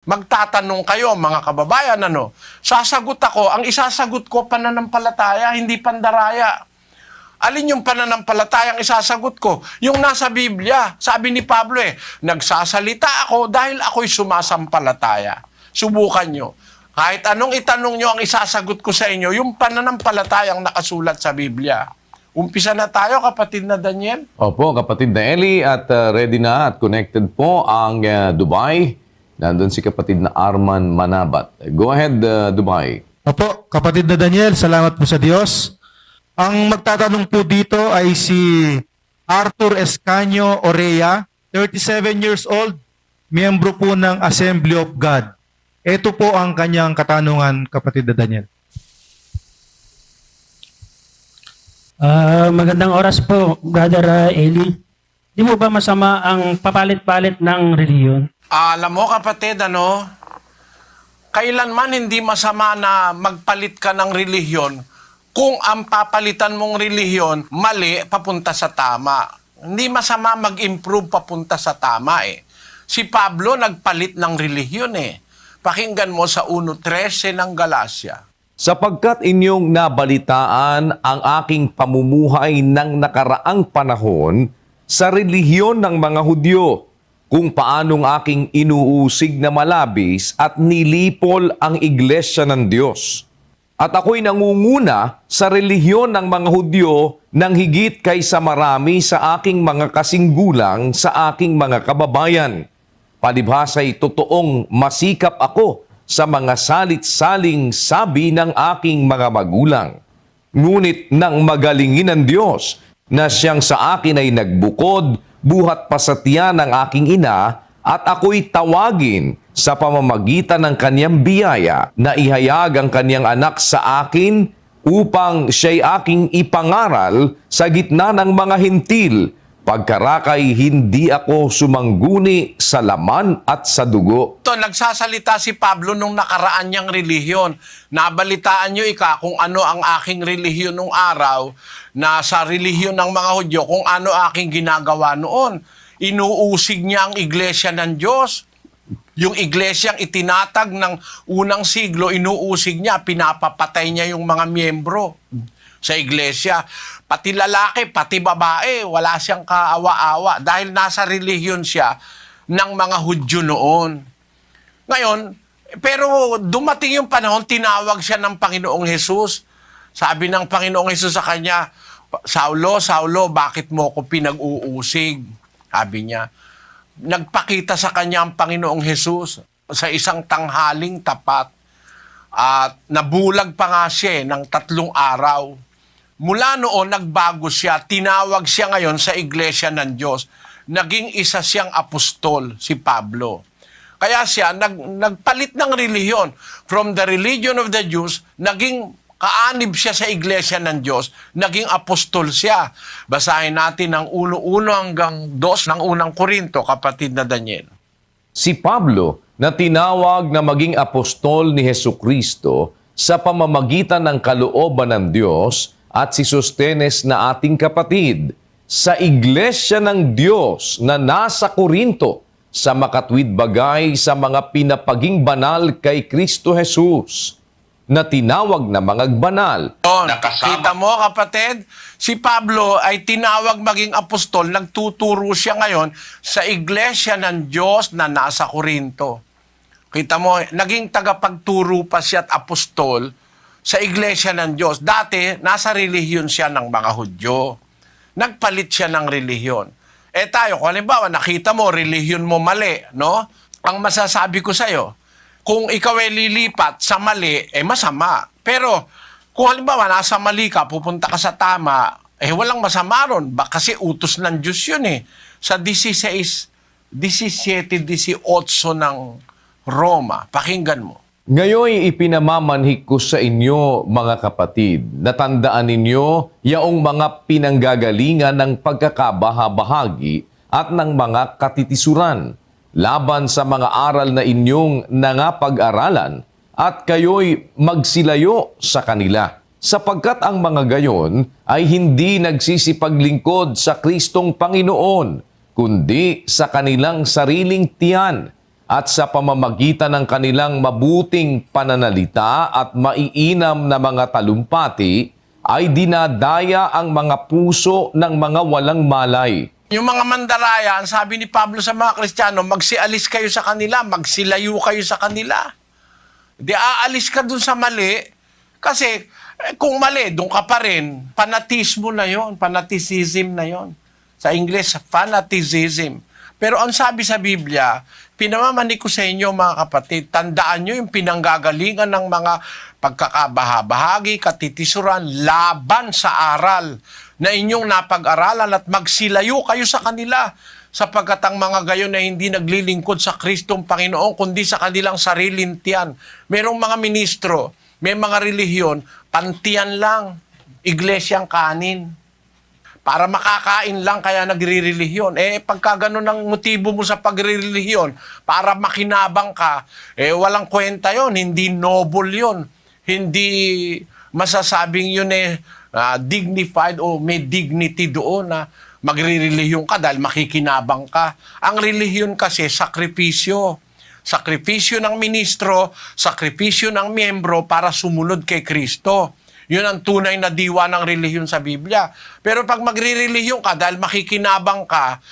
Magtatanong kayo, mga kababayan, ano? Sasagot ako, ang isasagot ko pananampalataya, hindi pandaraya. Alin yung pananampalatayang isasagot ko? Yung nasa Biblia, sabi ni Pablo nagsasalita ako dahil ako'y sumasampalataya. Subukan nyo. Kahit anong itanong nyo, ang isasagot ko sa inyo, yung pananampalatayang nakasulat sa Biblia. Umpisa na tayo, kapatid na Daniel. Opo, kapatid na Eli, at ready na at connected po ang Dubai. Nandun si kapatid na Arman Manabat. Go ahead, Dubai. Opo, kapatid na Daniel, salamat po sa Diyos. Ang magtatanong po dito ay si Arthur Escanio Orea, 37 years old, miyembro po ng Assembly of God. Ito po ang kanyang katanungan, kapatid na Daniel. Magandang oras po, Brother Eli. Di mo ba masama ang papalit-palit ng reliyon? Alam mo, kapatid, kailanman hindi masama na magpalit ka ng relihiyon kung ang papalitan mong relihiyon mali papunta sa tama. Hindi masama mag-improve papunta sa tama Si Pablo nagpalit ng relihiyon Pakinggan mo sa 1:13 ng Galacia. Sapagkat inyong nabalitaan ang aking pamumuhay ng nakaraang panahon sa relihiyon ng mga Hudyo, kung paanong aking inuusig na malabis at nilipol ang iglesia ng Diyos. At ako'y nangunguna sa relihiyon ng mga Hudyo nang higit kaysa marami sa aking mga kasinggulang sa aking mga kababayan. Palibhasa'y totoong masikap ako sa mga salit-saling sabi ng aking mga magulang. Ngunit nang magalingin ng Diyos na siyang sa akin ay nagbukod, buhat pa sa tiyan ng aking ina, at ako'y tawagin sa pamamagitan ng kanyang biyaya na ihayag ang kanyang anak sa akin upang siya'y aking ipangaral sa gitna ng mga hintil, pagkarakay hindi ako sumangguni sa laman at sa dugo. Ito, nagsasalita si Pablo nung nakaraan niyang relihiyon. Nabalitaan niyo kung ano ang aking relihiyon nung araw, na sa relihiyon ng mga Hudyo, kung ano aking ginagawa noon. Inuusig niya ang iglesia ng Diyos. Yung iglesyang itinatag ng unang siglo, inuusig niya, pinapapatay niya yung mga miyembro sa iglesia. Pati lalaki, pati babae, wala siyang kaawa-awa dahil nasa relihiyon siya ng mga Hudyo noon. Ngayon, pero dumating yung panahon, tinawag siya ng Panginoong Hesus. Sabi ng Panginoong Hesus sa kanya, Saulo, Saulo, bakit mo ko pinag-uusig? Sabi niya. Nagpakita sa kanya ang Panginoong Hesus sa isang tanghaling tapat. At nabulag pa nga siya ng 3 araw. Mula noon, nagbago siya. Tinawag siya ngayon sa iglesia ng Diyos. Naging isa siyang apostol, si Pablo. Kaya siya nagpalit ng relihiyon. From the religion of the Jews, naging kaanib siya sa iglesia ng Diyos, naging apostol siya. Basahin natin ang 1:1 hanggang 2 ng unang Korinto, kapatid na Daniel. Si Pablo, na tinawag na maging apostol ni Hesukristo sa pamamagitan ng kalooban ng Diyos, at si Sostenes na ating kapatid, sa iglesia ng Diyos na nasa Korinto, sa makatwid bagay sa mga pinapaging banal kay Kristo Jesus, na tinawag na mga banal. Kita mo, kapatid, si Pablo ay tinawag maging apostol, nagtuturo siya ngayon sa iglesia ng Diyos na nasa Korinto. Kita mo, naging tagapagturo pa siya at apostol sa iglesia ng Diyos. Dati, nasa relihiyon siya ng mga Hudyo. Nagpalit siya ng relihiyon. Tayo, kung halimbawa, nakita mo, relihiyon mo mali, no? Ang masasabi ko sa'yo, kung ikaw ay lilipat sa mali, masama. Pero kung halimbawa nasa mali ka, pupunta ka sa tama, walang masama ron. Kasi utos ng Diyos yun Sa 17, 18 ng Roma. Pakinggan mo. Ngayon ipinamamanhik ko sa inyo, mga kapatid, na tandaan ninyo yaong mga pinanggagalingan ng pagkakabahabahagi at ng mga katitisuran, laban sa mga aral na inyong nangapag-aralan, at kayo'y magsilayo sa kanila. Sapagkat ang mga gayon ay hindi nagsisipaglingkod sa Kristong Panginoon, kundi sa kanilang sariling tiyan, at sa pamamagitan ng kanilang mabuting pananalita at maiinam na mga talumpati ay dinadaya ang mga puso ng mga walang malay. Yung mga mandaraya, ang sabi ni Pablo sa mga Kristiyano, magsialis kayo sa kanila, magsilayo kayo sa kanila. Di aalis ka dun sa mali, kasi kung mali, dun ka pa rin. Fanatismo na yon, fanaticism na yon. Sa Ingles, fanaticism. Pero ang sabi sa Biblia, pinamamani ko sa inyo mga kapatid, tandaan nyo yung pinanggagalingan ng mga pagkakabahabahagi, katitisuran, laban sa aral na inyong napag-aralan at magsilayo kayo sa kanila sapagkat ang mga gayon na hindi naglilingkod sa Kristong Panginoon kundi sa kanilang sariling tiyan. Merong mga ministro, may mga relihiyon, pantiyan lang, iglesyang kanin. Para makakain lang kaya nagre-relihiyon. Pagka ganun ang motibo mo sa pagre-relihiyon, para makinabang ka, walang kwenta yon, hindi noble yon, hindi masasabing yun dignified o may dignity doon na magre-relihiyon ka dahil makikinabang ka. Ang relihiyon kasi, sakripisyo. Sakripisyo ng ministro, sakripisyo ng miyembro para sumunod kay Kristo. Yun ang tunay na diwa ng relihiyon sa Biblia. Pero pag magre-relihiyon ka dahil makikinabang ka,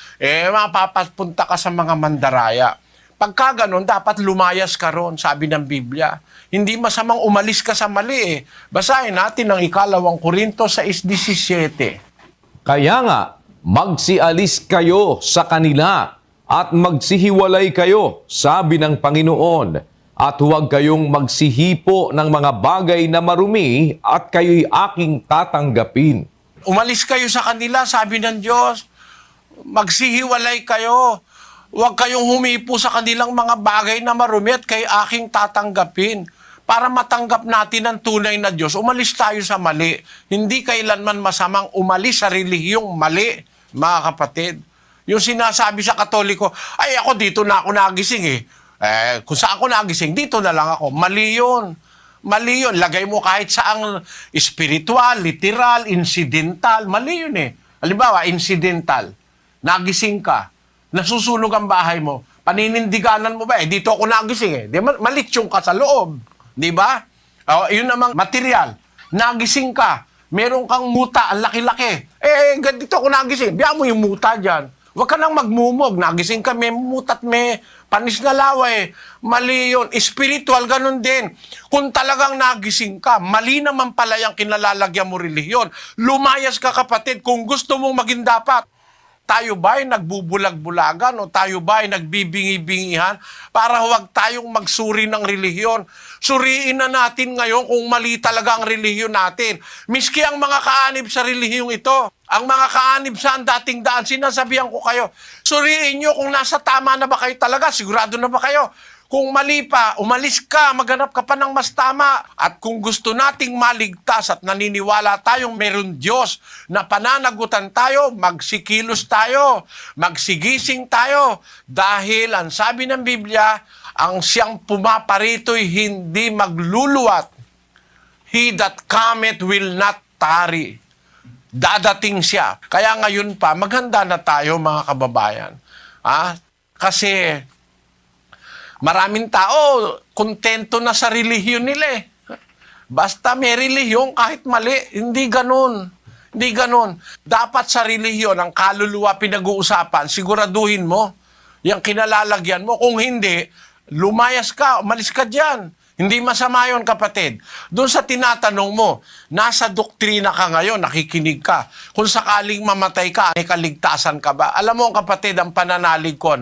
mapapapunta ka sa mga mandaraya. Pagka ganun, dapat lumayas ka ron, sabi ng Biblia. Hindi masamang umalis ka sa mali. Basahin natin ang 2 Korinto 6:17. Kaya nga, magsialis kayo sa kanila at magsihiwalay kayo, sabi ng Panginoon. At huwag kayong magsihipo ng mga bagay na marumi at kayo'y aking tatanggapin. Umalis kayo sa kanila, sabi ng Diyos. Magsihiwalay kayo. Huwag kayong humipo sa kanilang mga bagay na marumi at kayo'y aking tatanggapin. Para matanggap natin ang tunay na Diyos, umalis tayo sa mali. Hindi kailanman masamang umalis sa relihiyong mali, mga kapatid. Yung sinasabi sa Katoliko, ay ako dito na ako nagising kung saan ako nagising, dito na lang ako. Mali yun. Mali yun. Lagay mo kahit saang spiritual, literal, incidental. Mali yun Halimbawa, incidental. Nagising ka. Nasusunog ang bahay mo. Paninindiganan mo ba? Dito ako nagising Di, malitsyon ka sa loob. Di ba? Yun namang material. Nagising ka. Meron kang muta, ang laki-laki. Dito ako nagising. Biya mo yung muta dyan. Huwag ka nang magmumog. Nagising ka, may mutat, may panis na laway. Mali yun. Spiritual, ganun din. Kung talagang nagising ka, mali naman pala yung kinalalagyan mo relihiyon. Lumayas ka kapatid kung gusto mong maging dapat. Tayo ba ay nagbubulag-bulagan o tayo ba ay nagbibingi-bingihan para huwag tayong magsuri ng relihiyon? Suriin na natin ngayon kung mali talaga ang relihiyon natin. Miski ang mga kaanib sa relihiyong ito, ang mga kaanib sa dating daan, sinasabihan ko kayo, suriin nyo kung nasa tama na ba kayo talaga, sigurado na ba kayo? Kung mali pa, umalis ka, maghanap ka pa ng mas tama. At kung gusto nating maligtas at naniniwala tayong meron Diyos na pananagutan tayo, magsikilos tayo, magsigising tayo. Dahil ang sabi ng Biblia, ang siyang pumaparito'y hindi magluluwat. He that cometh will not tarry. Dadating siya. Kaya ngayon pa, maghanda na tayo mga kababayan. Kasi maraming tao, kontento na sa relihiyon nila Basta may relihiyon, kahit mali, hindi ganun. Hindi ganun. Dapat sa relihiyon, ang kaluluwa pinag-uusapan, siguraduhin mo, yung kinalalagyan mo. Kung hindi, lumayas ka, umalis ka dyan. Hindi masama yun, kapatid. Doon sa tinatanong mo, nasa doktrina ka ngayon, nakikinig ka. Kung sakaling mamatay ka, may kaligtasan ka ba? Alam mo, kapatid, ang pananalig ko,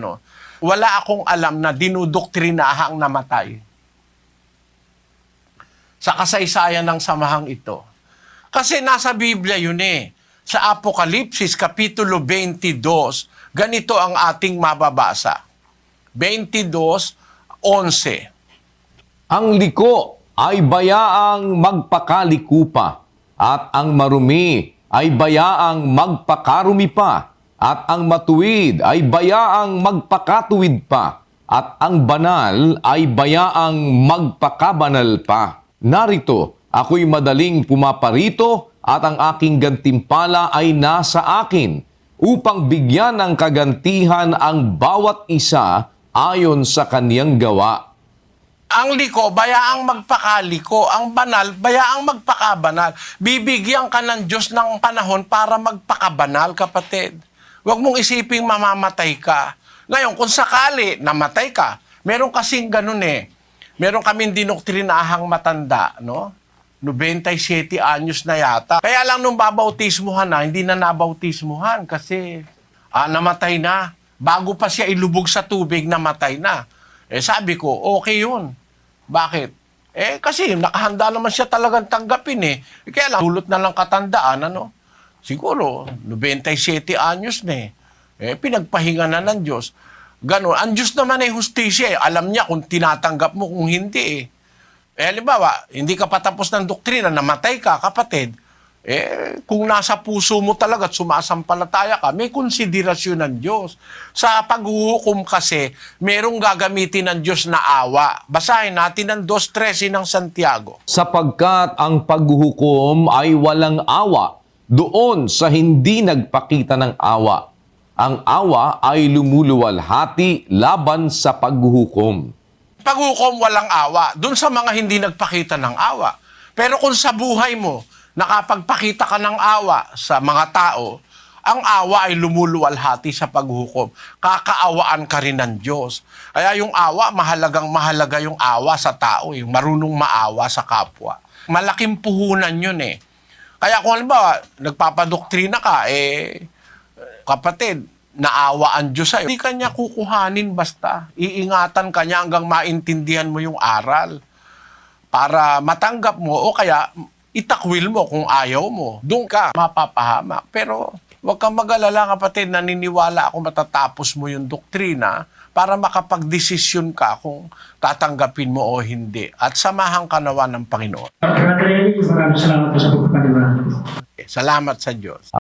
wala akong alam na dinudoktrinahan namatay sa kasaysayan ng samahang ito. Kasi nasa Biblia yun Sa Apokalipsis, Kapitulo 22, ganito ang ating mababasa. 22:11. Ang liko ay bayaang magpakaliko pa, at ang marumi ay bayaang magpakarumi pa, at ang matuwid ay bayaang magpakatuwid pa, at ang banal ay bayaang magpakabanal pa. Narito, ako'y madaling pumaparito at ang aking gantimpala ay nasa akin upang bigyan ng kagantihan ang bawat isa ayon sa kaniyang gawa. Ang liko, bayaang magpakaliko. Ang banal, bayaang magpakabanal. Bibigyan ka ng Diyos ng panahon para magpakabanal, kapatid. Huwag mong isiping mamamatay ka. Ngayon, kung sakali namatay ka, meron kasing ganun eh. Meron kaming dinoktrinahang matanda, no? 97 anyos na yata. Kaya lang nung babautismuhan na, hindi na nabautismuhan kasi namatay na. Bago pa siya ilubog sa tubig, namatay na. Eh sabi ko, okay yun. Bakit? Eh kasi nakahanda naman siya talagang tanggapin eh. Kaya lang, hulot na lang katandaan, ano? Siguro, 97 anyos na eh. Eh pinagpahinga na ng Diyos. Ganon. Ang Diyos naman ay hustisya eh. Alam niya kung tinatanggap mo, kung hindi eh. Halimbawa, hindi ka patapos ng doktrina, namatay ka, kapatid, kung nasa puso mo talaga at sumasampalataya ka, may konsiderasyon ng Diyos. Sa paghuhukom kasi, merong gagamitin ng Diyos na awa. Basahin natin ang 2:13 ng Santiago. Sapagkat ang paghuhukom ay walang awa doon sa hindi nagpakita ng awa. Ang awa ay lumuluwalhati laban sa paghuhukom. Paghukom walang awa, dun sa mga hindi nagpakita ng awa. Pero kung sa buhay mo, nakapagpakita ka ng awa sa mga tao, ang awa ay lumuluwalhati sa paghukom. Kakaawaan ka rin ng Diyos. Kaya yung awa, mahalaga yung awa sa tao, yung marunong maawa sa kapwa. Malaking puhunan yun eh. Kaya kung halimbawa, nagpapadoktrina ka, kapatid, naawa ang Diyos sa'yo. Hindi ka niya kukuhanin basta. Iingatan ka niya hanggang maintindihan mo yung aral. Para matanggap mo o kaya itakwil mo kung ayaw mo. Doon ka mapapahamak. Pero huwag kang mag-alala, kapatid, naniniwala ako matatapos mo yung doktrina para makapag-desisyon ka kung tatanggapin mo o hindi. At samahan ka nawa ng Panginoon. Brother Eli, maraming salamat po sa pagpapaliwanag. Salamat sa Diyos.